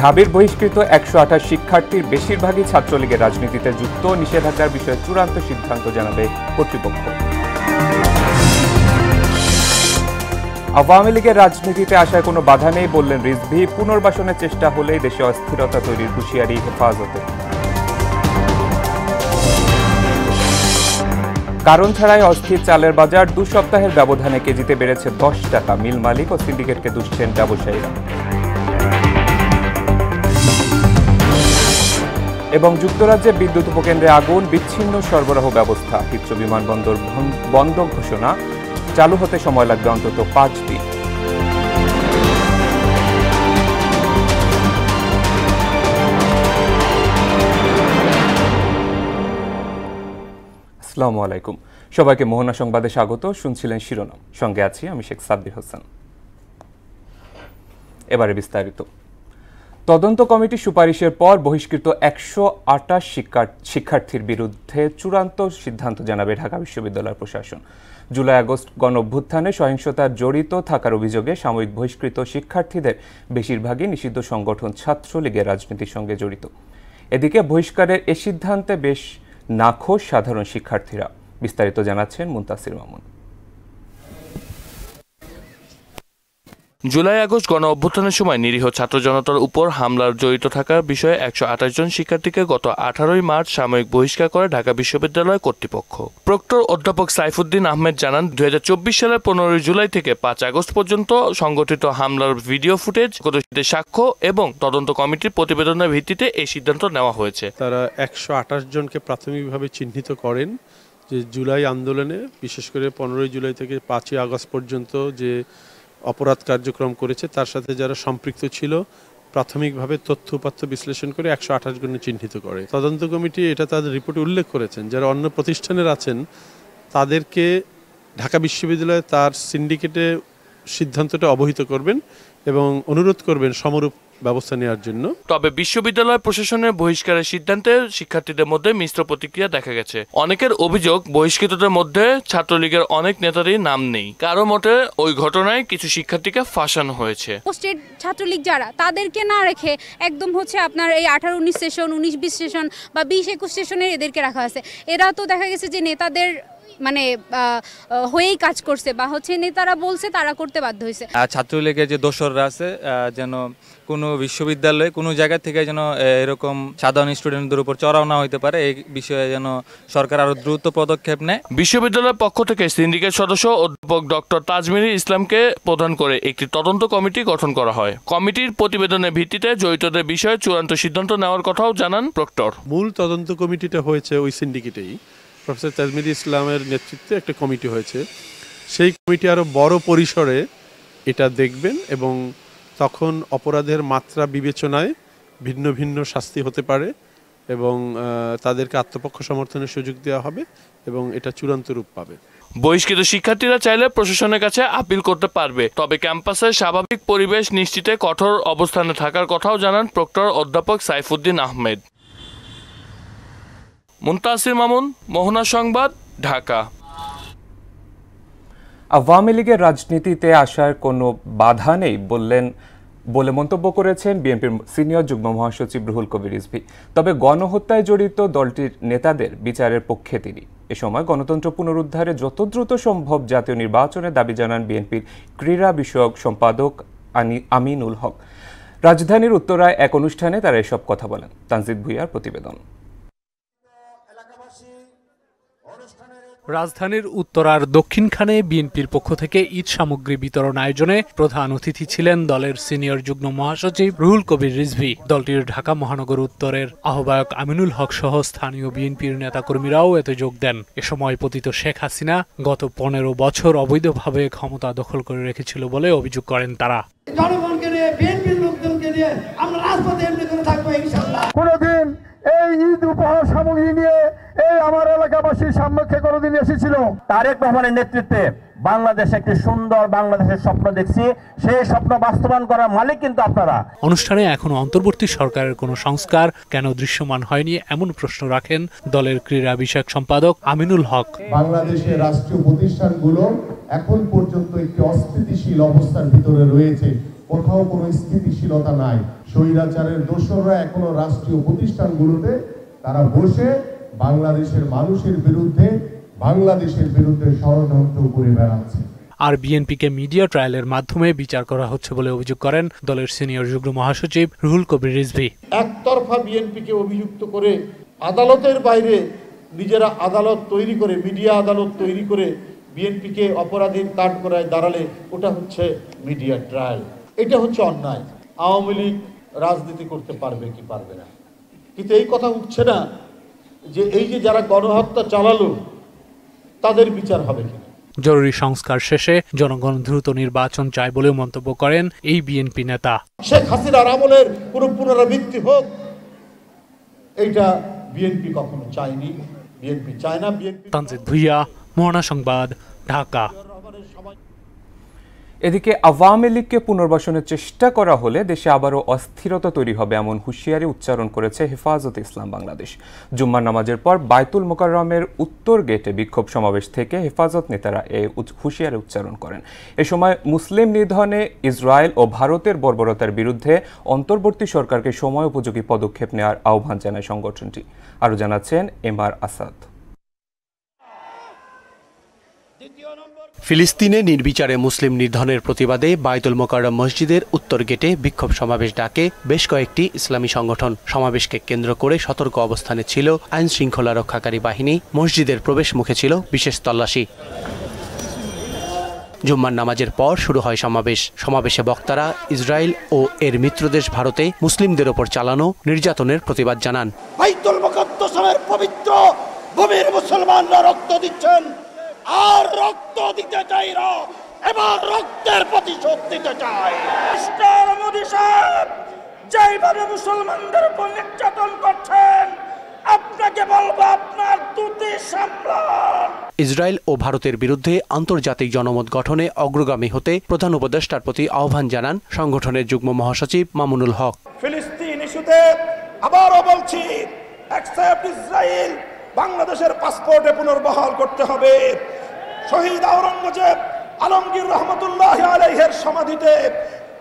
ঢাবির বহিষ্কৃত ১২৮ শিক্ষার্থীর বেশিরভাগই ছাত্রলীগের রাজনীতিতে যুক্ত, নিষেধাজ্ঞার বিষয়ে চূড়ান্ত সিদ্ধান্ত জানাবে কর্তৃপক্ষ। আওয়ামী লীগের রাজনীতিতে আসায় কোনো বাধা নেই বললেন রিজভী, পুনর্বাসনের চেষ্টা হলেই দেশে অস্থিরতা তৈরির হুঁশিয়ারি হেফাজতে। কারণ ছাড়াই অস্থির চালের বাজার, ২ সপ্তাহের ব্যবধানে কেজিতে বেড়েছে ১০ টাকা, মিল মালিক ও সিন্ডিকেটকে দুষছেন ব্যবসায়ীরা। এবং যুক্তরাজ্যে বিদ্যুৎ উপকেন্দ্রে আগুন, বিচ্ছিন্ন সরবরাহ ব্যবস্থা, হিথ্রো বিমানবন্দর বন্ধ ঘোষণা, চালু হতে সময় লাগবে অন্তত ৫ দিন। আসসালামু আলাইকুম, সবাইকে মোহনা সংবাদে স্বাগত। শুনছিলেন শিরোনাম, সঙ্গে আছি আমি শেখ সাব্বির হোসেন। এবারে বিস্তারিত। তদন্ত কমিটি সুপারিশের পর বহিষ্কৃত ১২৮ শিক্ষার্থীর বিরুদ্ধে চূড়ান্ত সিদ্ধান্ত জানাবে ঢাকা বিশ্ববিদ্যালয় প্রশাসন। জুলাই আগস্ট গণঅভ্যুত্থানে সহিংসতার জড়িত থাকার অভিযোগে সাময়িক বহিষ্কৃত শিক্ষার্থীদের বেশিরভাগই নিষিদ্ধ সংগঠন ছাত্রলীগের রাজনীতির সঙ্গে জড়িত। এদিকে বহিষ্কারের এ সিদ্ধান্তে বেশ নাখোশ সাধারণ শিক্ষার্থীরা। বিস্তারিত জানাচ্ছেন মুনতাসির মামুন। জুলাই আগস্ট গণ অভ্যুত্থানের সময় নিরীহ ছাত্র জনতার উপর হামলার জড়িত থাকার বিষয়ে ১২৮ জন শিক্ষার্থীকে গত ১৮ মার্চ সাময়িক বহিষ্কার করে ঢাকা বিশ্ববিদ্যালয় কর্তৃপক্ষ। প্রক্টর অধ্যাপক সাইফুদ্দিন আহমেদ জানান, ২০২৪ সালের ১৫ জুলাই থেকে ৫ আগস্ট পর্যন্ত সংগঠিত হামলার ভিডিও ফুটেজ, সাক্ষ্য এবং তদন্ত কমিটির প্রতিবেদনের ভিত্তিতে এই সিদ্ধান্ত নেওয়া হয়েছে। তারা ১২৮ জনকে প্রাথমিকভাবে চিহ্নিত করেন যে জুলাই আন্দোলনে, বিশেষ করে ১৫ জুলাই থেকে ৫ আগস্ট পর্যন্ত যে অপরাধ কার্যক্রম করেছে তার সাথে যারা সম্পৃক্ত ছিল, প্রাথমিকভাবে তথ্য উপাত্ত বিশ্লেষণ করে ১২৮ জনকে চিহ্নিত করে। তদন্ত কমিটি এটা তাদের রিপোর্টে উল্লেখ করেছেন, যারা অন্য প্রতিষ্ঠানের আছেন তাদেরকে ঢাকা বিশ্ববিদ্যালয়ে তার সিন্ডিকেটে সিদ্ধান্তটা অবহিত করবেন এবং অনুরোধ করবেন সমরূপ ব্যবস্থা নেওয়ার জন্য। তবে বিশ্ববিদ্যালয় প্রশাসনের বহিষ্কারের সিদ্ধান্তে শিক্ষার্থীদের মধ্যে মিশ্র প্রতিক্রিয়া দেখা গেছে। অনেকের অভিযোগ, বহিষ্কৃতদের মধ্যে ছাত্রলীগের অনেক নেতারই নাম নেই। কারো মতে ওই ঘটনায় কিছু শিক্ষার্থীকে ফাঁসানো হয়েছে। পোস্টেড ছাত্রলীগ যারা, তাদেরকে না রেখে একদম আপনার এই ১৮-১৯ সেশন, ১৯-২০ সেশন বা ২০-২১ সেশনে এদেরকে রাখা আছে। এরা তো দেখা গেছে যে নেতাদের হয়েই কাজ করছে বা নেতারা বলছে তারা করতে বাধ্য হয়েছে। ছাত্রলীগের যে দোসররা আছে, যেন কোনো বিশ্ববিদ্যালয়ে কোনো জায়গা থেকে যেন এরকম সাধারণ স্টুডেন্টদের উপর চড়াও না হইতে পারে, এই বিষয়ে যেন সরকার আরো দ্রুত পদক্ষেপ নেয়। বিশ্ববিদ্যালয়ের পক্ষ থেকে সিন্ডিকেট সদস্য অধ্যাপক ডক্টর তাজমির ইসলামকে প্রধান করে একটি তদন্ত কমিটি গঠন করা হয়। কমিটির প্রতিবেদনের ভিত্তিতে জড়িতদের বিষয়ে চূড়ান্ত সিদ্ধান্ত নেওয়ার কথাও জানান প্রক্টর। মূল তদন্ত কমিটিটা হয়েছে ওই সিন্ডিকেটেই, প্রফেসর তাজমির ইসলামের নেতৃত্বে একটা কমিটি হয়েছে। সেই কমিটি আরও বড় পরিসরে এটা দেখবেন এবং তখন অপরাধের মাত্রা বিবেচনায় ভিন্ন ভিন্ন শাস্তি হতে পারে এবং তাদেরকে আত্মপক্ষ সমর্থনের সুযোগ দেওয়া হবে এবং এটা চূড়ান্ত রূপ পাবে। বহিষ্কৃত শিক্ষার্থীরা চাইলে প্রশাসনের কাছে আপিল করতে পারবে, তবে ক্যাম্পাসের স্বাভাবিক পরিবেশ নিশ্চিতে কঠোর অবস্থানে থাকার কথাও জানান প্রক্টর অধ্যাপক সাইফুদ্দিন আহমেদ। মুনতাসির মামুন, মোহনা সংবাদ, ঢাকা। আওয়ামী লীগের রাজনীতিতে আসার কোনো বাধা নেই বলে মন্তব্য করেছেন বিএনপির সিনিয়র যুগ্ম মহাসচিব রুহুল কবির রিজভী। তবে গণহত্যায় জড়িত দলটির নেতাদের বিচারের পক্ষে তিনি। এ সময় গণতন্ত্র পুনরুদ্ধারে যত দ্রুত সম্ভব জাতীয় নির্বাচনের দাবি জানান বিএনপির ক্রীড়া বিষয়ক সম্পাদক আমিনুল হক। রাজধানীর উত্তরায় এক অনুষ্ঠানে তারা এসব কথা বলেন। তানজিদ ভুঁইয়ার প্রতিবেদন। রাজধানীর উত্তরার দক্ষিণখানে বিএনপির পক্ষ থেকে ঈদ সামগ্রী বিতরণ আয়োজনে প্রধান অতিথি ছিলেন দলের সিনিয়র যুগ্ম মহাসচিব রুহুল কবির রিজভী। দলটির ঢাকা মহানগর উত্তরের আহ্বায়ক আমিনুল হক সহ স্থানীয় বিএনপির নেতাকর্মীরাও এতে যোগ দেন। এ সময় পতিত শেখ হাসিনা গত ১৫ বছর অবৈধভাবে ক্ষমতা দখল করে রেখেছিল বলে অভিযোগ করেন তারা। জনগণকে নিয়ে, বিএনপির লোকজনকে নিয়ে আমরা রাজপথে এমনি করে থাকবো ইনশাআল্লাহ। কোনদিন এই ঈদ উপহার সামগ্রী নিয়ে এই আমার এলাকাবাসীর সম্মুখে কোনোদিন এসেছিল? তারেক রহমানের নেতৃত্বে বাংলাদেশ একটি সুন্দর বাংলাদেশের স্বপ্ন দেখছি, সেই স্বপ্ন বাস্তবায়ন করার মালিক কিন্তু আপনারা। অনুষ্ঠানে এখনো অন্তর্বর্তী সরকারের কোনো সংস্কার কেন দৃশ্যমান হয়নি এমন প্রশ্ন রাখেন দলের ক্রীড়া বিষয়ক সম্পাদক আমিনুল হক। বাংলাদেশের রাষ্ট্রীয় প্রতিষ্ঠানগুলো এখন পর্যন্ত একটি অস্থিতিশীল অবস্থার ভিতরে রয়েছে, কোথাও কোনো স্থিতিশীলতা নাই। স্বৈরাচারের দোসররা এখনো রাষ্ট্রীয় প্রতিষ্ঠানগুলোতে তারা বসে বাংলাদেশের মানুষের বিরুদ্ধে ষড়যন্ত্র করে বেড়াচ্ছে। আর বিএনপিকে মিডিয়া ট্রায়ালের মাধ্যমে বিচার করা হচ্ছে বলে অভিযোগ করেন দলের সিনিয়র যুগ্ম মহাসচিব রুহুল কবির রিজভী। একতরফা বিএনপিকে অভিযুক্ত করে আদালতের বাইরে নিজেরা আদালত তৈরি করে, মিডিয়া আদালত তৈরি করে বিএনপিকে অপরাধীর কাঠ করায় দাঁড়ালে ওটা হচ্ছে মিডিয়া ট্রায়াল। এটা হচ্ছে অন্যায়। আওয়ামী লীগ রাজনীতি করতে পারবে কি পারবে না, কিন্তু এই কথা উঠছে না যে এই যে যারা গণহত্যা চালালো তাদের বিচার হবে কিনা। জরুরি সংস্কার শেষে জনগণ দ্রুত নির্বাচন চায় বলেও মন্তব্য করেন এই বিএনপি নেতা। শেখ হাসিনার আমলের কোনো পুনরাবৃত্তি হোক, এইটা বিএনপি কখনো চায়নি, বিএনপি চায় না। তানজিদ ভুইয়া, মোহনা সংবাদ, ঢাকা। এদিকে আওয়ামী লীগকে পুনর্বাসনের চেষ্টা করা হলে দেশে আবারও অস্থিরতা তৈরি হবে এমন হুঁশিয়ারি উচ্চারণ করেছে হেফাজতে ইসলাম বাংলাদেশ। জুম্মার নামাজের পর বায়তুল মোকাররমের উত্তর গেটে বিক্ষোভ সমাবেশ থেকে হেফাজত নেতারা এই হুঁশিয়ারি উচ্চারণ করেন। এ সময় মুসলিম নিধনে ইসরায়েল ও ভারতের বর্বরতার বিরুদ্ধে অন্তর্বর্তী সরকারকে সময় উপযোগী পদক্ষেপ নেওয়ার আহ্বান জানায় সংগঠনটি। আরও জানাচ্ছেন এমআর আসাদ। ফিলিস্তিনে নির্বিচারে মুসলিম নিধনের প্রতিবাদে বায়তুল মোকাররম মসজিদের উত্তর গেটে বিক্ষোভ সমাবেশ ডাকে বেশ কয়েকটি ইসলামী সংগঠন। সমাবেশকে কেন্দ্র করে সতর্ক অবস্থানে ছিল আইন শৃঙ্খলা রক্ষাকারী বাহিনী। মসজিদের প্রবেশ মুখে ছিল বিশেষ তল্লাশি। জুম্মার নামাজের পর শুরু হয় সমাবেশে বক্তারা ইসরায়েল ও এর মিত্রদেশ ভারতে মুসলিমদের ওপর চালানো নির্যাতনের প্রতিবাদ জানান। বাইতুল মুকাদ্দাসের পবিত্র ভূমির মুসলমানরা রক্ত দিচ্ছেন, আর রক্ত দিতে চাই না, এবার রক্তের প্রতিশোধ দিতে চাই। মিস্টার মোদি সাহেব যেভাবে মুসলমানদের উপর নির্যাতন করছেন, আপনাকে বলবো আপনার দুটি সামলান। ইসরায়েল ও ভারতের বিরুদ্ধে আন্তর্জাতিক জনমত গঠনে অগ্রগামী হতে প্রধান উপদেষ্টার প্রতি আহ্বান জানান সংগঠনের যুগ্ম মহাসচিব মামুনুল হক। ফিলিস্তিন ইস্যুতে আবারও বলছি, অ্যাকসেপ্ট ইসরায়েল, বাংলাদেশের পাসপোর্টে পুনর্বহাল করতে হবে। শহীদ আওরঙ্গজেব আলমগীর রহমতুল্লাহ আলাইহির সমাধিতে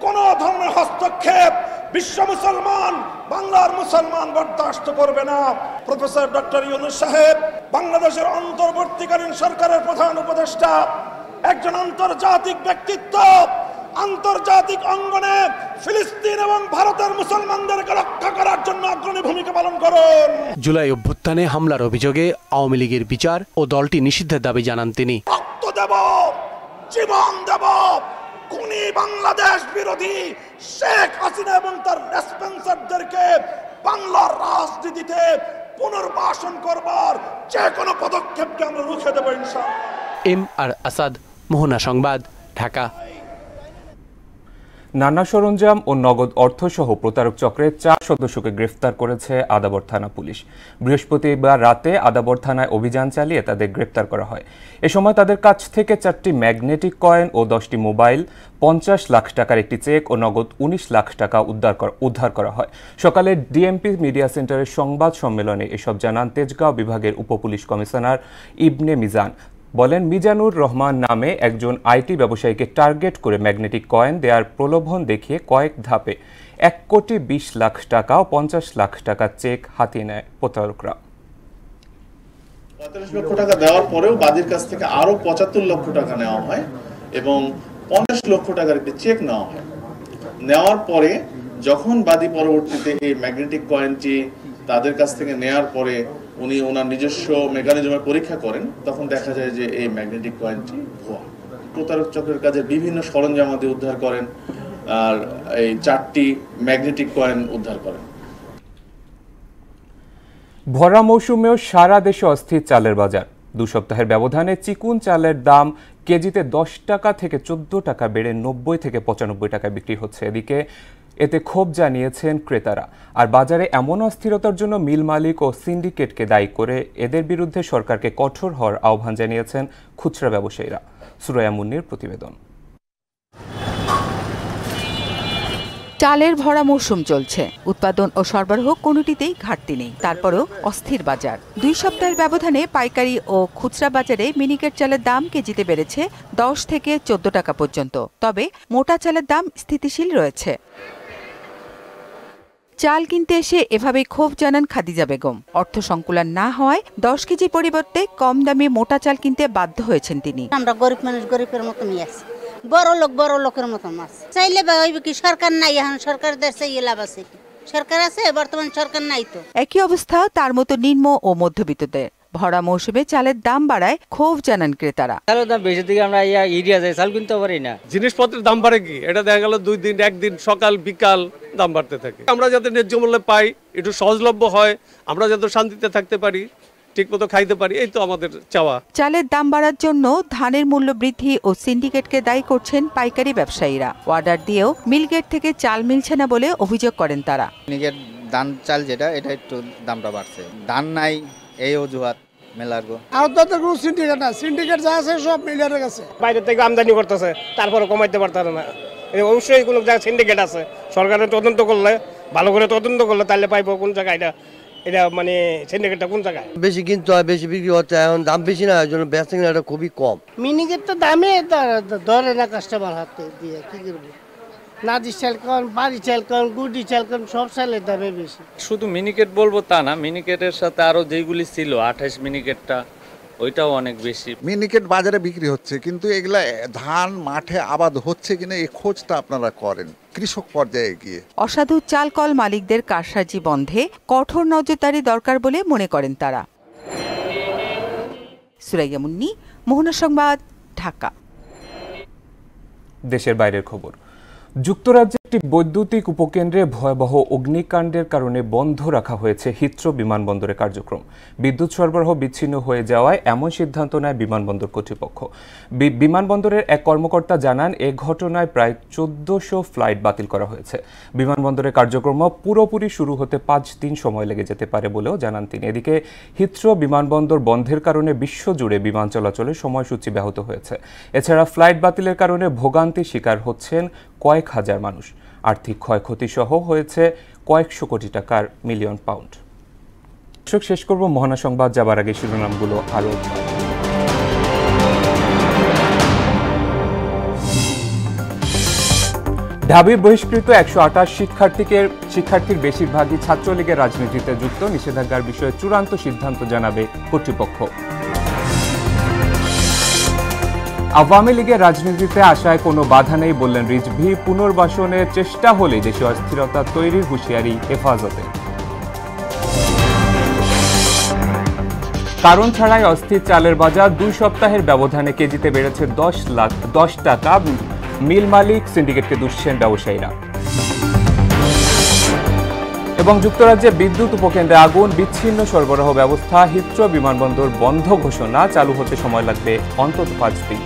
কোন ধরনের হস্তক্ষেপ বিশ্ব মুসলমান, বাংলার মুসলমান বরদাস্ত করবে না। প্রফেসর ডক্টর ইউনূস সাহেব বাংলাদেশের অন্তর্বর্তীকালীন সরকারের প্রধান উপদেষ্টা, একজন আন্তর্জাতিক ব্যক্তিত্ব। আন্তর্জাতিক অঙ্গনে ফিলিস্তিন এবং ভারতের মুসলমানদেরকে রক্ষা করার জন্য অগ্রণী ভূমিকা পালন করুন। জুলাই অভ্যুত্থানে হামলার অভিযোগে আওয়ামী লীগের বিচার ও দলটি নিষিদ্ধের দাবি জানান তিনি। রক্ত দেব, জীবন দেব, খুনি বাংলাদেশ বিরোধী শেখ হাসিনা এবং তার রেসপন্সারদেরকে বাংলার রাজনীতিতে পুনর্বাসন করবার যে কোনো পদক্ষেপকে আমরা রুখে দেব ইনশাআল্লাহ। এমআর আসাদ, মোহনা সংবাদ, ঢাকা। নানা সরঞ্জাম ও নগদ অর্থসহ প্রতারক চক্রের 4 সদস্যকে গ্রেফতার করেছে আদাবর থানা পুলিশ। বৃহস্পতিবার রাতে আদাবর থানায় অভিযান চালিয়ে তাদের গ্রেফতার করা হয়। এ সময় তাদের কাছ থেকে 4টি ম্যাগনেটিক কয়েন ও 10টি মোবাইল, 50 লাখ টাকার একটি চেক ও নগদ 19 লাখ টাকা উদ্ধার করা হয়। সকালে ডিএমপি মিডিয়া সেন্টারের সংবাদ সম্মেলনে এসব জানান তেজগাঁও বিভাগের উপপুলিশ কমিশনার ইবনে মিজান। বলেন, মিজানুর রহমান নামে একজন আইটি ব্যবসায়ীকে টার্গেট করে ম্যাগনেটিক কয়েন দেওয়ার প্রলোভন দেখিয়ে কয়েক ধাপে 1,20,00,000 টাকা ও 50 লাখ টাকা চেক হাতিয়ে নেয় প্রতারকরা। 45 লক্ষ টাকা দেওয়ার পরেও বাদীর কাছ থেকে আরো 75 লক্ষ টাকা নেওয়া হয় এবং 50 লক্ষ টাকার একটি চেক নেওয়া হয়। নেওয়ার পরে যখন বাদী পরবর্তীতে এই ম্যাগনেটিক কয়েনটি তাদের কাছ থেকে নেয়ার পরে উনি ওনার নিজস্ব মেকানিজমে পরীক্ষা করেন, তখন দেখা যায় যে এই ম্যাগনেটিক কয়েনটি ভুয়া। প্রতারক চক্রের কাজে বিভিন্ন সরঞ্জামাদি উদ্ধার করেন আর এই 4টি ম্যাগনেটিক কয়েন উদ্ধার করেন। ভরা মৌসুমেও সারা দেশে অস্থির চালের বাজার। 2 সপ্তাহের ব্যবধানে চিকুন চালের দাম কেজিতে 10 টাকা থেকে 14 টাকা বেড়ে 90 থেকে 95 টাকায় বিক্রি হচ্ছে। এতে ক্ষোভ জানিয়েছেন ক্রেতারা। আর বাজারে এমন অস্থিরতার জন্য মিল মালিক ও সিন্ডিকেটকে দায়ী করে এদের বিরুদ্ধে সরকারকে কঠোর হওয়ার আহ্বান জানিয়েছেন খুচরা ব্যবসায়ীরা। সুরাইয়া মুন্নির প্রতিবেদন। চালের ভরা মৌসুম চলছে, উৎপাদন ও সরবরাহ কোনোটিতেই ঘাটতি নেই, তারপরও অস্থির বাজার। 2 সপ্তাহের ব্যবধানে পাইকারি ও খুচরা বাজারে মিনিকেট চালের দাম কেজিতে বেড়েছে 10 থেকে 14 টাকা পর্যন্ত। তবে মোটা চালের দাম স্থিতিশীল রয়েছে। চাল কিনতে এসে এভাবেই ক্ষোভ জানান খাদিজা বেগম। অর্থ সংকুলান না হওয়ায় 10 কেজি পরিবর্তে কম দামে মোটা চাল কিনতে বাধ্য হয়েছেন তিনি। আমরা গরিব মানুষ গরিবের মতনই আছি, বড় লোকের মতন আছে। চাইলে হইবে কি, সরকার নাই, এখন সরকার দেশে লাভ আছে কি? সরকার আছে, বর্তমান সরকার নাই তো। একই অবস্থা তার মতো নিম্ন ও মধ্যবিত্তদের। ভরা মৌসুমে চালের দাম বাড়ায় ক্ষোভ জানান ক্রেতারা। চালের দাম বেশি দিকে আমরা এরিয়া যাই, চাল কিনতে পারি না। জিনিসপত্রের দাম বাড়ে কি, এটা দেখা গেল 2 দিন 1 দিন সকাল বিকাল দাম বাড়তে থাকে। আমরা যাতে ন্যায্য মূল্যে পাই, একটু সহজলভ্য হয়, আমরা যাতে শান্তিতে থাকতে পারি, ঠিকমতো খাইতে পারি, এই তো আমাদের চাওয়া। চালের দাম বাড়ার জন্য ধানের মূল্য বৃদ্ধি ও সিন্ডিকেটকে দায়ী করছেন পাইকারি ব্যবসায়ীরা। অর্ডার দিয়েও মিলগেট থেকে চাল মিলছে না বলে অভিযোগ করেন তারা। নিজের ধান চাল যেটা, এটা একটু দামটা বাড়ছে, ধান নাই এই অজুহাত মেলার গো। আর তো কোনো সিন্ডিকেট না, সিন্ডিকেট যা আছে সব মিলারের কাছে, বাইরে থেকে আমদানি করতেছে, তারপরে কমাইতে পারতারে না। অবশ্যই কোনো জায়গায় সিন্ডিকেট আছে, সরকারের তদন্ত করলে, ভালো করে তদন্ত করলে তাহলে পাইবো কোন জায়গায় এটা মানে সিন্ডিকেটটা কোন জায়গায়। বেশি কিনতে হয়, বেশি বিক্রি হচ্ছে, এখন দাম বেশি না, এর জন্য বেচা কিনাটা খুবই কম। মিনিকেট তো দামে ধরে না কাস্টমার হাতে দিয়ে, কি করবো? নাজি চাল কম, বাড়ি চাল কম, গুড়ি চাল কম, সব চালের দামে বেশি। শুধু মিনিকেট বলবো তা না, মিনিকেটের সাথে আরো যেগুলি ছিল 28 মিনিকেটটা, ওইটাও অনেক বেশি। মিনিকেট বাজারে বিক্রি হচ্ছে, কিন্তু এগুলা ধান মাঠে আবাদ হচ্ছে কিনা এই খোঁজটা আপনারা করেন কৃষক পর্যায়ে গিয়ে। অসাধু চাল কল মালিকদের কারসাজি বন্ধে কঠোর নজরদারি দরকার বলে মনে করেন তারা। সুরাইয়া মুন্নি, মোহনা সংবাদ, ঢাকা। দেশের বাইরের খবর। যুক্তরাজ্যে একটি বৈদ্যুতিক উপকেন্দ্রে ভয়াবহ অগ্নিকাণ্ডের কারণে বন্ধ রাখা হয়েছে হিথ্রো বিমানবন্দরের কার্যক্রম। বিদ্যুৎ সরবরাহ বিচ্ছিন্ন হয়ে যাওয়ায় এমন সিদ্ধান্ত নেয় বিমানবন্দর কর্তৃপক্ষ। বিমানবন্দরের এক কর্মকর্তা জানান, এ ঘটনায় প্রায় 1400 ফ্লাইট বাতিল করা হয়েছে। বিমানবন্দরের কার্যক্রম পুরোপুরি শুরু হতে 5 দিন সময় লেগে যেতে পারে বলেও জানান তিনি। এদিকে হিথ্রো বিমানবন্দর বন্ধের কারণে বিশ্বজুড়ে বিমান চলাচলের সময়সূচি ব্যাহত হয়েছে। এছাড়া ফ্লাইট বাতিলের কারণে ভোগান্তির শিকার হচ্ছেন কয়েক হাজার মানুষ। আর্থিক ক্ষয়ক্ষতি সহ হয়েছে কয়েকশো কোটি টাকার মিলিয়ন পাউন্ড। শেষ করব মোহনা সংবাদ, যাবার আগে শিরোনামগুলো আরো। ঢাবি বহিষ্কৃত 128 শিক্ষার্থীর বেশিরভাগই ছাত্রলীগের রাজনীতিতে যুক্ত। নিষেধাজ্ঞার বিষয়ে চূড়ান্ত সিদ্ধান্ত জানাবে কর্তৃপক্ষ। আওয়ামী লীগের রাজনীতিতে আসায় কোনো বাধা নেই বললেন রিজভী। পুনর্বাসনের চেষ্টা হলে দেশে অস্থিরতা তৈরির হুঁশিয়ারি হেফাজতে। কারণ ছাড়াই অস্থির চালের বাজার, 2 সপ্তাহের ব্যবধানে কেজিতে বেড়েছে 10 টাকা। মিল মালিক সিন্ডিকেটকে দুষছেন ব্যবসায়ীরা। এবং যুক্তরাজ্যে বিদ্যুৎ উপকেন্দ্রে আগুন, বিচ্ছিন্ন সরবরাহ ব্যবস্থা, হিথ্রো বিমানবন্দর বন্ধ ঘোষণা, চালু হতে সময় লাগবে অন্তত 5 দিন।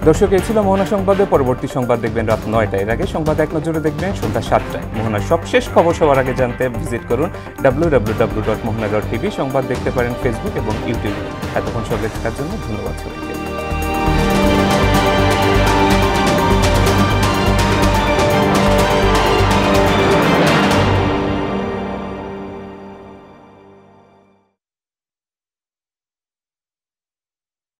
দর্শক, এই ছিল মোহনা সংবাদে। পরবর্তী সংবাদ দেখবেন রাত 9টায়। এর আগে সংবাদ এক নজরে দেখবেন সন্ধ্যা 7টায়। মোহনার সবশেষ খবর সবার আগে জানতে ভিজিট করুন www.mohana.tv। সংবাদ দেখতে পারেন ফেসবুক এবং ইউটিউবে। এতক্ষণ সঙ্গে থাকার জন্য ধন্যবাদ সবাইকে।